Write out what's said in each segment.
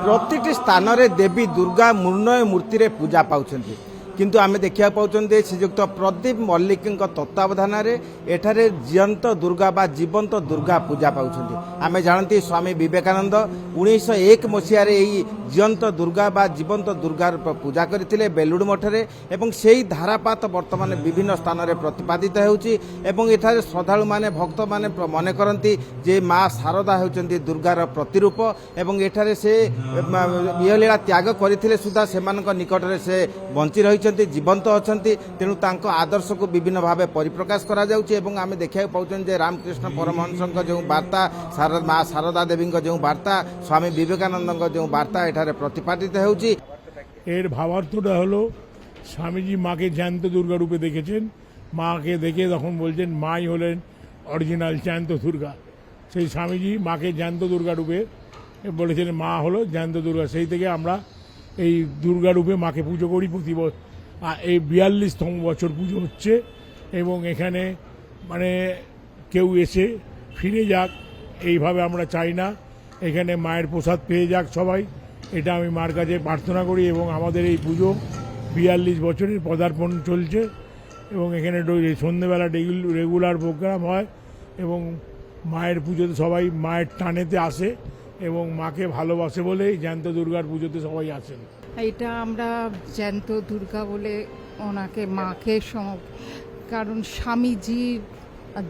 প্রতিটি স্থানরে দেবী দুর্গা মৃণ্ময় মূর্তি পূজা পাচ্ছেন, কিন্তু আমি দেখা পাচ্ছেন শ্রীযুক্ত প্রদীপ মল্লিক তত্ত্বাবধানে এখানে জীবন্ত দুর্গা বা জীবন্ত দুর্গা পূজা পাচ্ছেন। আমি জাঁতি স্বামী বিবেকানন্দ 1901 মସିହାରେ এই জীবন্ত দুর্গা বা জীবন্ত দুর্গার পূজা করে বেলুড় মঠে এবং সেই ধারাপাত বর্তমানে বিভিন্ন স্থানের প্রতিপাদিত হচ্ছে এবং এখানে শ্রদ্ধালু মানে ভক্ত মানে মনে করতে যে মা শারদা হচ্ছেন দুর্গার প্রতিরূপ এবং এখানে সে ইহলীলা ত্যাগ করে সুদ্ধা সে নিকটরে সে বঞ্চি রয়েছে, জীবন্ত অনেক, তেণু তাঁর আদর্শক বিভিন্ন ভাবে পরিপ্রকাশ করা যাচ্ছে এবং আমি দেখা পাচ্ছেন যে রামকৃষ্ণ পরমহংস যে বার্তা, মা শারদা দেবী যে বার্তা, স্বামী বিবেকানন্দ যে বার্তা এখানে প্রতিপাদিত হচ্ছে। এর ভাবার্থটা হলো স্বামীজি মাকে জ্যান্ত দুর্গা রূপে দেখেছেন, মাকে দেখে তখন বলছেন মাই হলেন অরিজিনাল জ্যান্ত দুর্গা। সেই স্বামীজি মাকে জ্যান্ত দুর্গা রূপে বলেছেন, মা হলো জ্যান্ত দুর্গা। সেই থেকে আমরা এই দুর্গা রূপে মাকে পুজো করি প্রতি বছর। এই 42তম বছর পুজো হচ্ছে এবং এখানে মানে কেউ এসে ফিরে যাক এইভাবে আমরা চাই না, এখানে মায়ের প্রসাদ পেয়ে যাক সবাই, এটা আমি মার কাছে প্রার্থনা করি। এবং আমাদের এই পুজো 42 বছরের পদার্পণ চলছে এবং এখানে সন্ধ্যেবেলা রেগুলার প্রোগ্রাম হয় এবং মায়ের পুজোতে সবাই মায়ের টানেতে আসে এবং মাকে ভালোবাসে বলেই জ্যান্ত দুর্গার পুজোতে সবাই আসেন। এটা আমরা জ্যান্ত দুর্গা বলে ওনাকে মাকে কারণ স্বামীজির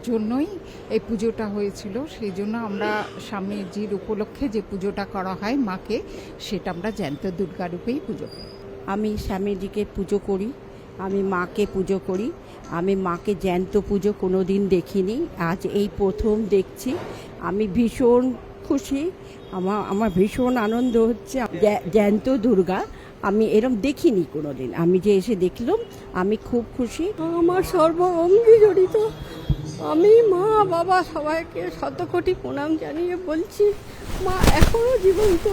জন্যই এই পুজোটা হয়েছিল, সেই জন্য আমরা স্বামীজির উপলক্ষে যে পুজোটা করা হয় মাকে, সেটা আমরা জ্যান্ত দুর্গা রূপেই পুজো করি। আমি স্বামীজিকে পুজো করি, আমি মাকে পুজো করি। আমি মাকে জ্যান্ত পুজো কোনো দিন দেখিনি, আজ এই প্রথম দেখছি। আমি ভীষণ খুশি, আমার ভীষণ আনন্দ হচ্ছে। জ্যান্ত দুর্গা আমি এরম দেখিনি কোনোদিন, আমি যে এসে দেখলাম আমি খুব খুশি। আমার সর্ব অঙ্গে জড়িত। আমি মা বাবা সবাইকে শতকোটি প্রণাম জানিয়ে বলছি, মা এখনো জীবন্ত,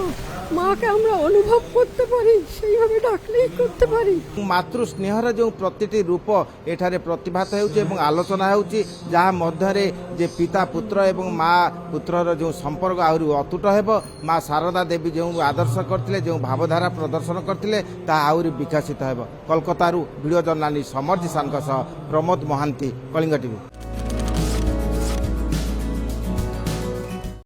মাকে আমরা অনুভব করতে পারি, সেইভাবে ডাকলেই করতে পারি। মাতৃ স্নেহর যে প্রতিটি রূপ এখানে প্রতিভাত হচ্ছে এবং আলোচনা হচ্ছে, যা মধ্যে যে পিতা পুত্র এবং মা পুত্রর যে সম্পর্ক আহরি অতুট হব। মা শারদা দেবী যে আদর্শ করলে, যে ভাবধারা প্রদর্শন করলে, তা আহরি বিকশিত হব। কলকাতার ভিডিও জর্নালিষ্ট সমর জিসানଙ୍କ ସହ ପ୍ରମୋଦ ମହାନ୍ତି, କଳିଙ୍ଗ ଟିଭି।